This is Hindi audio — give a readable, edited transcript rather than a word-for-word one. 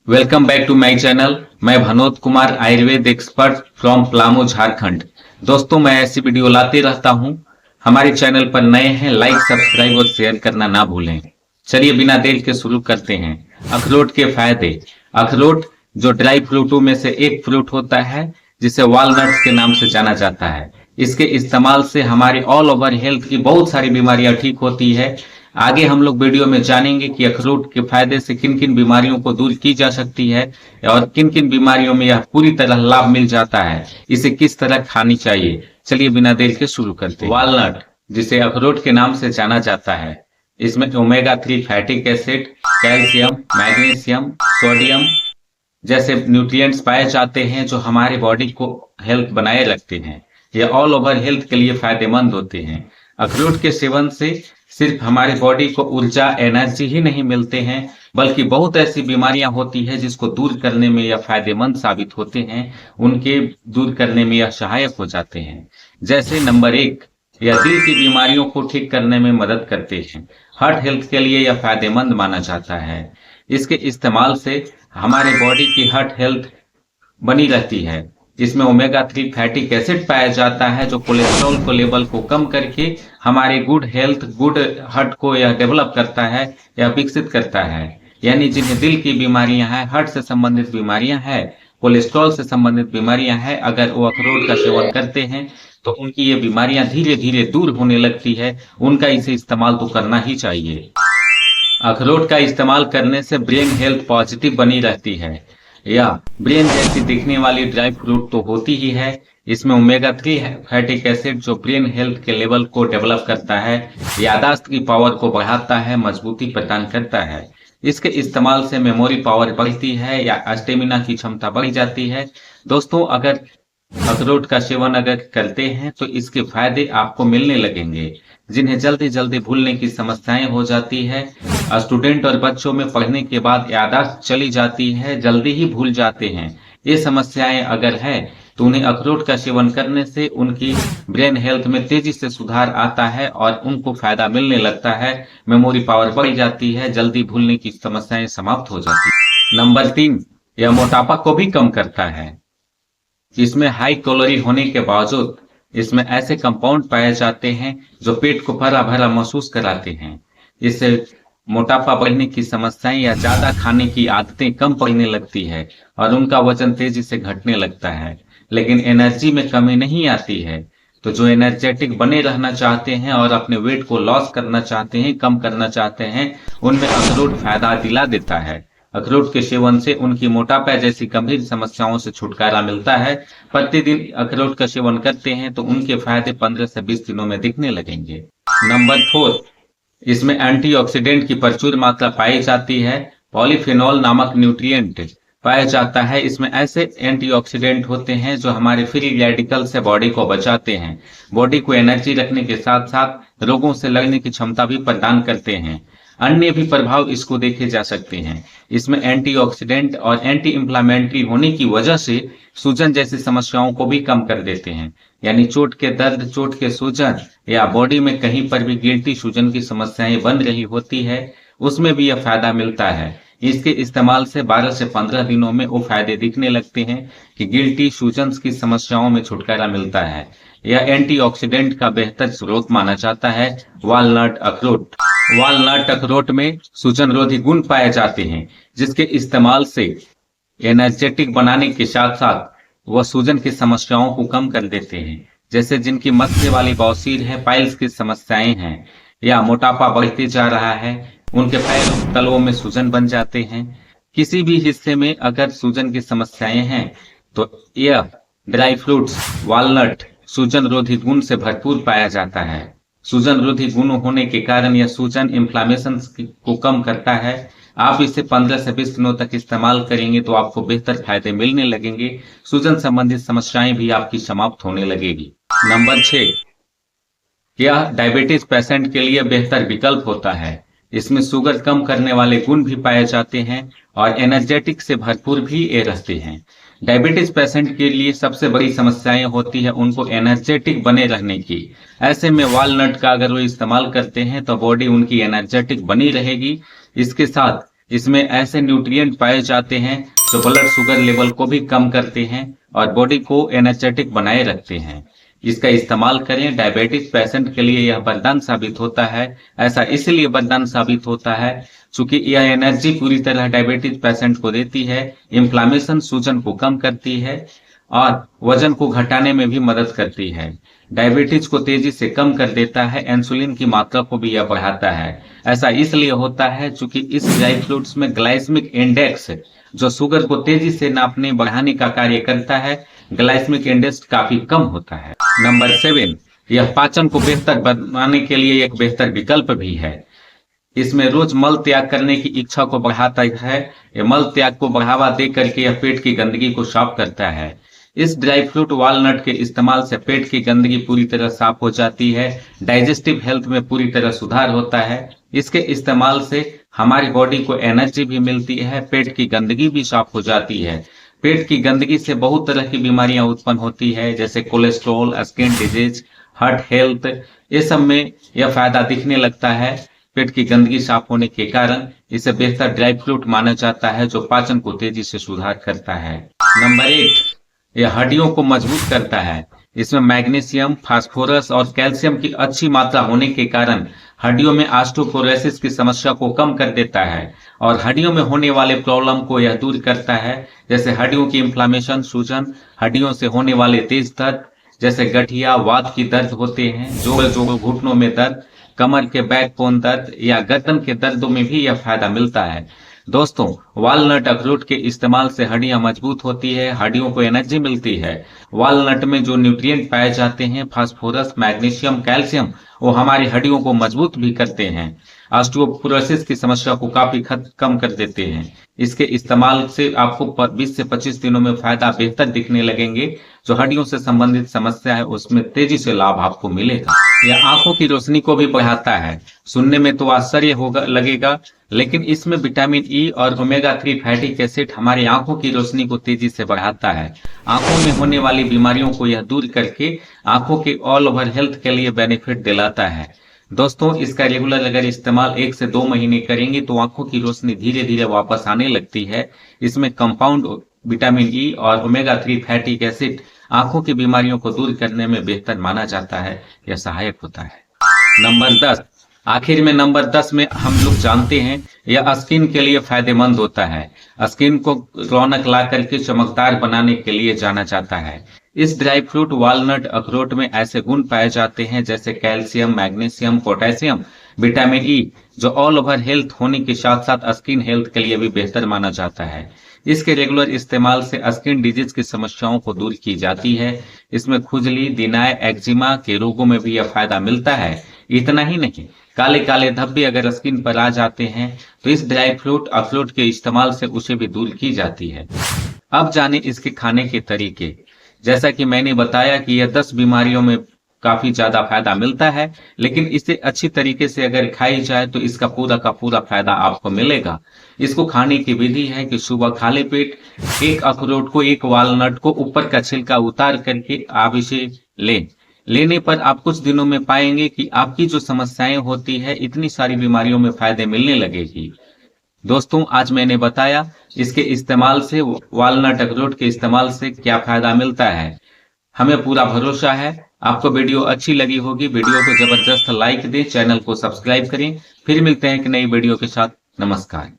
Welcome back to my channel. मैं भनोद कुमार, आयुर्वेद एक्सपर्ट फ्रॉम पलामू, झारखंड। दोस्तों, मैं ऐसी वीडियो लाते रहता हूं। हमारे चैनल पर नए हैं, लाइक, सब्सक्राइब और शेयर करना ना भूलें। चलिए बिना देर के शुरू करते हैं। अखरोट के फायदे। अखरोट जो ड्राई फ्रूटों में से एक फ्रूट होता है, जिसे वॉलनट्स के नाम से जाना जाता है। इसके इस्तेमाल से हमारे ऑल ओवर हेल्थ की बहुत सारी बीमारियां ठीक होती है। आगे हम लोग वीडियो में जानेंगे कि अखरोट के फायदे से किन किन बीमारियों को दूर की जा सकती है और किन किन बीमारियों में यह पूरी तरह लाभ मिल जाता है। इसे किस तरह खानी चाहिए। चलिए बिना देर के शुरू करते हैं। वॉलनट, जिसे अखरोट के नाम से जाना जाता है, इसमें omega 3 फैटिक acid, calcium, magnesium, sodium जैसे न्यूट्रिएंट्स पाए जाते हैं जो हमारे बॉडी को हेल्थ बनाए रखते हैं। ये ऑल ओवर हेल्थ के लिए फायदेमंद होते हैं। अखरोट के सेवन से सिर्फ हमारी बॉडी को ऊर्जा, एनर्जी ही नहीं मिलते हैं, बल्कि बहुत ऐसी बीमारियां होती है जिसको दूर करने में यह फायदेमंद साबित होते हैं। उनके दूर करने में यह सहायक हो जाते हैं। जैसे नंबर 1, यह दिल की बीमारियों को ठीक करने में मदद करते हैं। हार्ट हेल्थ के लिए यह फायदेमंद माना जाता है। इसके इस्तेमाल से हमारे बॉडी की हार्ट हेल्थ बनी रहती है। इसमें ओमेगा 3 फैटिक एसिड पाया जाता है जो कोलेस्ट्रॉल को लेवल को कम करके हमारे गुड हेल्थ, गुड हार्ट को यह डेवलप करता है या विकसित करता है। यानी जिन्हें दिल की बीमारियां हैं, हार्ट से संबंधित बीमारियां हैं, कोलेस्ट्रॉल से संबंधित बीमारियां हैं, अगर वो अखरोट का सेवन करते हैं तो उनकी ये बीमारियां धीरे धीरे दूर होने लगती है। उनका इसे इस्तेमाल तो करना ही चाहिए। अखरोट का इस्तेमाल करने से ब्रेन हेल्थ पॉजिटिव बनी रहती है। या ब्रेन जैसी दिखने वाली ड्राई फ्रूट तो होती ही है, इसमें ओमेगा 3 फैटिक एसिड जो ब्रेन हेल्थ के लेवल को डेवलप करता है, यादाश्त की पावर को बढ़ाता है, मजबूती प्रदान करता है। इसके इस्तेमाल से मेमोरी पावर बढ़ती है या स्टेमिना की क्षमता बढ़ जाती है। दोस्तों, अगर अखरोट का सेवन अगर करते हैं तो इसके फायदे आपको मिलने लगेंगे। जिन्हें जल्दी जल्दी भूलने की समस्याएं हो जाती है, स्टूडेंट और बच्चों में पढ़ने के बाद याददाश्त चली जाती है, जल्दी ही भूल जाते हैं, ये समस्याएं अगर है तो उन्हें अखरोट का सेवन करने से उनकी ब्रेन हेल्थ में तेजी से सुधार आता है और उनको फायदा मिलने लगता है। मेमोरी पावर बढ़ जाती है, जल्दी भूलने की समस्याएं समाप्त हो जाती है। नंबर 3, यह मोटापा को भी कम करता है। इसमें हाई कैलोरी होने के बावजूद इसमें ऐसे कंपाउंड पाए जाते हैं जो पेट को भरा भरा महसूस कराते हैं। इससे मोटापा बढ़ने की समस्याएं या ज्यादा खाने की आदतें कम पड़ने लगती है और उनका वजन तेजी से घटने लगता है। लेकिन एनर्जी में कमी नहीं आती है। तो जो एनर्जेटिक बने रहना चाहते हैं और अपने वेट को लॉस करना चाहते हैं, कम करना चाहते हैं, उनमें अखरोट फायदा दिला देता है। अखरोट के सेवन से उनकी मोटापा जैसी गंभीर समस्याओं से छुटकारा मिलता है। प्रतिदिन अखरोट का सेवन करते हैं तो उनके फायदे 15 से 20 दिनों में दिखने लगेंगे। नंबर 4, इसमें एंटीऑक्सीडेंट की प्रचुर मात्रा पाई जाती है। पॉलीफेनॉल नामक न्यूट्रिएंट पाया जाता है। इसमें ऐसे एंटीऑक्सीडेंट होते हैं जो हमारे फ्री रेडिकल से बॉडी को बचाते हैं, बॉडी को एनर्जी रखने के साथ साथ रोगों से लड़ने की क्षमता भी प्रदान करते हैं। अन्य भी प्रभाव इसको देखे जा सकते हैं। इसमें एंटीऑक्सीडेंट और एंटी इंफ्लेमेटरी होने की वजह से सूजन जैसी समस्याओं को भी कम कर देते हैं। यानी चोट के दर्द, चोट के सूजन या बॉडी में कहीं पर भी गिल्टी सूजन की समस्याएं बन रही होती है, उसमें भी यह फायदा मिलता है। इसके इस्तेमाल से 12 से 15 दिनों में वो फायदे दिखने लगते हैं कि गिल्टी सूजन की समस्याओं में छुटकारा मिलता है। यह एंटीऑक्सीडेंट का बेहतर स्रोत माना जाता है। वॉलनट अखरोट। वॉलनट अखरोट में सूजन रोधी गुण पाए जाते हैं, जिसके इस्तेमाल से एनर्जेटिक बनाने के साथ साथ वह सूजन की समस्याओं को कम कर देते हैं। जैसे जिनकी मस्से वाली बवासीर है, पाइल्स की समस्याएं हैं या मोटापा बढ़ते जा रहा है, उनके पैरों तलवों में सूजन बन जाते हैं, किसी भी हिस्से में अगर सूजन की समस्याएं हैं तो यह ड्राई फ्रूट्स वॉलनट सूजन रोधी गुण से भरपूर पाया जाता है। सूजन रोधी गुण होने के कारण यह सूजन इन्फ्लामेशन को कम करता है। आप इसे 15 से 20 दिनों तक इस्तेमाल करेंगे तो आपको बेहतर फायदे मिलने लगेंगे। सूजन संबंधित समस्याएं भी आपकी समाप्त होने लगेगी। नंबर 6, यह डायबिटीज पेशेंट के लिए बेहतर विकल्प होता है। इसमें शुगर कम करने वाले गुण भी पाए जाते हैं और एनर्जेटिक से भरपूर भी ये रहते हैं। डायबिटीज पेशेंट के लिए सबसे बड़ी समस्याएं होती है उनको एनर्जेटिक बने रहने की। ऐसे में वॉलनट का अगर वो इस्तेमाल करते हैं तो बॉडी उनकी एनर्जेटिक बनी रहेगी। इसके साथ इसमें ऐसे न्यूट्रिएंट पाए जाते हैं जो ब्लड शुगर लेवल को भी कम करते हैं और बॉडी को एनर्जेटिक बनाए रखते हैं। इसका इस्तेमाल करें, डायबिटीज पेशेंट के लिए यह वरदान साबित होता है। ऐसा इसलिए वरदान साबित होता है चूंकि यह एनर्जी पूरी तरह डायबिटीज पेशेंट को देती है, इन्फ्लामेशन सूजन को कम करती है और वजन को घटाने में भी मदद करती है। डायबिटीज को तेजी से कम कर देता है, इंसुलिन की मात्रा को भी यह बढ़ाता है। ऐसा इसलिए होता है चूंकि इस ड्राई फ्रूट्स में ग्लाइसेमिक इंडेक्स जो शुगर को तेजी से नापने बढ़ाने का कार्य करता है, ग्लाइसेमिक इंडेक्स काफी कम होता है। नंबर 7, यह पाचन को बेहतर बनाने के लिए एक बेहतर विकल्प भी है। इसमें रोज मल त्याग करने की इच्छा को बढ़ाता है। ये मल त्याग को बढ़ावा दे करके यह पेट की गंदगी को साफ करता है। इस ड्राई फ्रूट वॉलनट के इस्तेमाल से पेट की गंदगी पूरी तरह साफ हो जाती है, डाइजेस्टिव हेल्थ में पूरी तरह सुधार होता है। इसके इस्तेमाल से हमारी बॉडी को एनर्जी भी मिलती है, पेट की गंदगी भी साफ हो जाती है। पेट की गंदगी से बहुत तरह की बीमारियां उत्पन्न होती है, जैसे cholesterol, skin disease, heart health, ये सब में यह फायदा दिखने लगता है। पेट की गंदगी साफ होने के कारण इसे बेहतर ड्राई फ्रूट माना जाता है जो पाचन को तेजी से सुधार करता है। नंबर 8, यह हड्डियों को मजबूत करता है। इसमें मैग्नीशियम, फास्फोरस और कैल्शियम की अच्छी मात्रा होने के कारण हड्डियों में ऑस्टियोपोरोसिस की समस्या को कम कर देता है और हड्डियों में होने वाले प्रॉब्लम को यह दूर करता है, जैसे हड्डियों की इन्फ्लामेशन, सूजन, हड्डियों से होने वाले तेज दर्द जैसे गठिया, वात की दर्द होते हैं, जोड़ों घुटनों में दर्द, कमर के बैकबोन दर्द या गर्दन के दर्दों में भी यह फायदा मिलता है। दोस्तों, वॉलनट अखरोट के इस्तेमाल से हड्डियां मजबूत होती है, हड्डियों को एनर्जी मिलती है। वॉलनट में जो न्यूट्रिएंट पाए जाते हैं, फास्फोरस, मैग्नीशियम, कैल्शियम, वो हमारी हड्डियों को मजबूत भी करते हैं, ऑस्टियोपोरोसिस की समस्या को काफी कम कर देते हैं। इसके इस्तेमाल से आपको 20 से 25 दिनों में फायदा बेहतर दिखने लगेंगे। जो हड्डियों से संबंधित समस्या है उसमें तेजी से लाभ आपको मिलेगा। यह आंखों की रोशनी को भी बढ़ाता है। सुनने में तो आश्चर्य होगा लगेगा, लेकिन इसमें विटामिन ई और ओमेगा 3 फैटी एसिड हमारी आंखों की रोशनी को तेजी से बढ़ाता है। आंखों में होने वाली बीमारियों को यह दूर करके आंखों के ऑल ओवर हेल्थ के लिए बेनिफिट दिलाता है। दोस्तों, इसका रेगुलर अगर इस्तेमाल 1 से 2 महीने करेंगे तो आंखों की रोशनी धीरे धीरे वापस आने लगती है। इसमें कंपाउंड विटामिन ई और ओमेगा 3 फैटी एसिड आंखों की बीमारियों को दूर करने में बेहतर माना जाता है, यह सहायक होता है। नंबर 10, आखिर में नंबर 10 में हम लोग जानते हैं यह स्किन के लिए फायदेमंद होता है। स्किन को रौनक ला करके चमकदार बनाने के लिए जाना जाता है। इस ड्राई फ्रूट वॉलनट अखरोट में ऐसे गुण पाए जाते हैं जैसे calcium, magnesium, potassium, vitamin E, जो ऑल ओवर हेल्थ होने के साथ साथ स्किन हेल्थ के लिए भी बेहतर माना जाता है। इसके रेगुलर इस्तेमाल से स्किन डिजीज की समस्याओं को दूर की जाती है। इसमें खुजली, दिनाय, एक्जिमा के रोगों में भी यह फायदा मिलता है। इतना ही नहीं, काले काले धब्बे अगर स्किन पर आ जाते हैं तो इस ड्राई फ्रूट अखरोट के इस्तेमाल से उसे भी दूर की जाती है। अब जाने इसके खाने के तरीके। जैसा कि मैंने बताया कि यह 10 बीमारियों में काफी ज्यादा फायदा मिलता है, लेकिन इसे अच्छी तरीके से अगर खाई जाए तो इसका पूरा का पूरा फायदा आपको मिलेगा। इसको खाने की विधि है कि सुबह खाली पेट एक अखरोट को, एक वालनट को ऊपर का छिलका उतार करके आप इसे लेने पर आप कुछ दिनों में पाएंगे कि आपकी जो समस्याएं होती है, इतनी सारी बीमारियों में फायदे मिलने लगेगी। दोस्तों, आज मैंने बताया इसके इस्तेमाल से, वालनट अखरोट के इस्तेमाल से क्या फायदा मिलता है। हमें पूरा भरोसा है आपको वीडियो अच्छी लगी होगी। वीडियो को जबरदस्त लाइक दें, चैनल को सब्सक्राइब करें। फिर मिलते हैं एक नई वीडियो के साथ। नमस्कार।